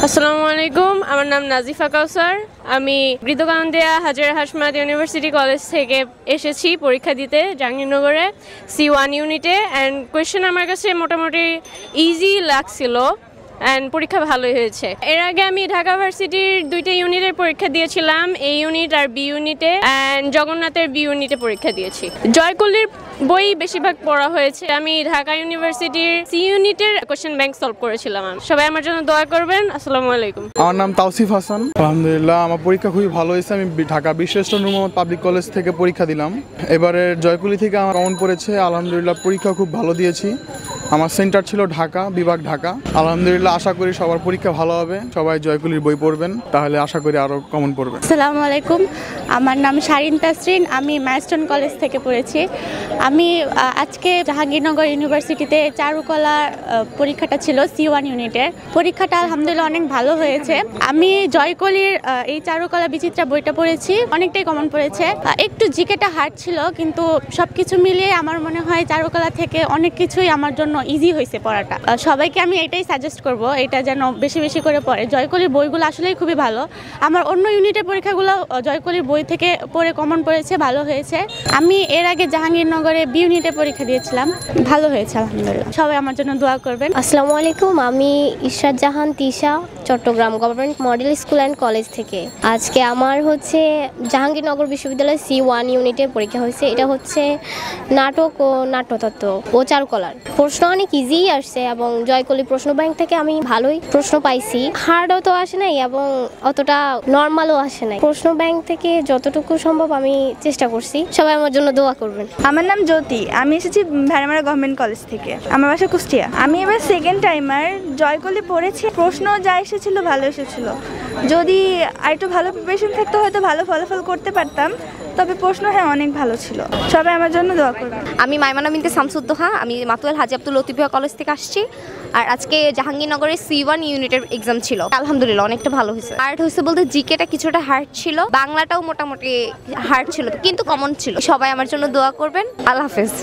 আসসালামু আলাইকুম, আমার নাম নাজিফা কাউসার। আমি বৃদ্ধকানন্দিয়া হাজার হাসমাত ইউনিভার্সিটি কলেজ থেকে এসেছি পরীক্ষা দিতে জাহাঙ্গীরনগরে C1 ইউনিটে। অ্যান্ড কোয়েশ্চেন আমার কাছে মোটামুটি ইজি লাগছিল অ্যান্ড পরীক্ষা ভালোই হয়েছে। এর আগে আমি ঢাকা ভার্সিটির 2টা ইউনিটের পরীক্ষা দিয়েছিলাম, A ইউনিট আর B ইউনিটে, অ্যান্ড জগন্নাথের B ইউনিটে পরীক্ষা দিয়েছি। জয়কলির বই বেশিরভাগ পড়া হয়েছে। আমি ঢাকা ইউনিভার্সিটির C ইউনিটের কোশ্চেন ব্যাংক সলভ করেছিলাম। সবাই আমার জন্য দোয়া করবেন। আসসালামু আলাইকুম। আমার নাম তাওসিফ হাসান। আলহামদুলিল্লাহ, আমার পরীক্ষা খুবই ভালো হয়েছে। আমি ঢাকা বিশ্বেশ্বর নূর মোহাম্মদ পাবলিক কলেজ থেকে পরীক্ষা দিলাম। এবারে জয়কলি থেকে আমার কমন পড়েছে। আলহামদুলিল্লাহ, পরীক্ষা খুব ভালো দিয়েছি। আমার সেন্টার ছিল ঢাকা, বিভাগ ঢাকা। আলহামদুলিল্লাহ, আশা করি সবার পরীক্ষা ভালো হবে। সবাই জয়কলির বই পড়বেন, তাহলে আশা করি আরও কমন পড়বে। আসসালামু আলাইকুম, আমার নাম শারিন তাসরিন। আমি মাইলস্টোন কলেজ থেকে পড়েছি। আমি আজকে জাহাঙ্গীরনগর ইউনিভার্সিটিতে চারুকলার পরীক্ষাটা ছিল C1 ইউনিটের। পরীক্ষাটা আলহামদুলিল্লাহ অনেক ভালো হয়েছে। আমি জয়কলির এই চারুকলা বিচিত্রা বইটা পড়েছি, অনেকটাই কমন পড়েছে। একটু জিকেটা হার্ড ছিল, কিন্তু সব কিছু মিলিয়ে আমার মনে হয় চারুকলা থেকে অনেক কিছুই আমার জন্য ইজি হয়েছে পড়াটা। সবাইকে আমি এটাই সাজেস্ট করব, এটা যেন বেশি বেশি করে পড়ে। জয়কলির বইগুলো আসলেই খুবই ভালো। আমার অন্য ইউনিটের পরীক্ষাগুলো জয়কলির বই থেকে পড়ে কমন পড়েছে, ভালো হয়েছে। আমি এর আগে জাহাঙ্গীরনগরে B ইউনিটে পরীক্ষা দিয়েছিলাম, ভালো হয়েছে আলহামদুলিল্লাহ। সবাই আমার জন্য দোয়া করবেন। আসসালামু আলাইকুম, আমি Ishrat Jahan Tisha, Chattogram government model school and college থেকে। আজকে আমার জাহাঙ্গীরনগর বিশ্ববিদ্যালয় C1 ইউনিটের পরীক্ষা হয়েছে। এটা নাটক ও নাট্যতত্ত্ব ও চারুকলার। প্রশ্ন অনেক ইজি আসছে এবং জয়কলি প্রশ্ন ব্যাংক থেকে আমি ভালোই প্রশ্ন পাইছি। হার্ডও তো আসে নাই এবং অতটা নর্মালও আসে নাই। প্রশ্ন ব্যাংক থেকে যতটুকু সম্ভব আমি চেষ্টা করছি। সবাই আমার জন্য দোয়া করবেন। আমার নাম জ্যোতি, আমি এসেছি ভেড়ামারা গভর্নমেন্ট কলেজ থেকে। আমার বাসা কুষ্টিয়া। আমি এবার সেকেন্ড টাইমার জয়কলি পড়েছি। প্রশ্ন যা এসেছিল ভালো এসেছিল। যদি আরেকটু ভালো প্রিপারেশন থাকতো হয়তো ভালো ফলাফল করতে পারতাম, তবে প্রশ্ন অনেক ভালো ছিল। সবাই আমার জন্য দোয়া করবেন। আমি মাইমানা বিনতে শামসুদ্দোহা, আমি মাতুয়াল হাজি আব্দুল লতিফ কলেজ থেকে আসছি। আর আজকে জাহাঙ্গীরনগরের C1 ইউনিটের এক্সাম ছিল। আলহামদুলিল্লাহ অনেকটা ভালো হয়েছে। হার্ড হয়েছে বলতে জিকেটা কিছুটা হার্ড ছিল, বাংলাটাও মোটামুটি হার্ড ছিল, কিন্তু কমন ছিল। সবাই আমার জন্য দোয়া করবেন। আল্লাহ হাফেজ।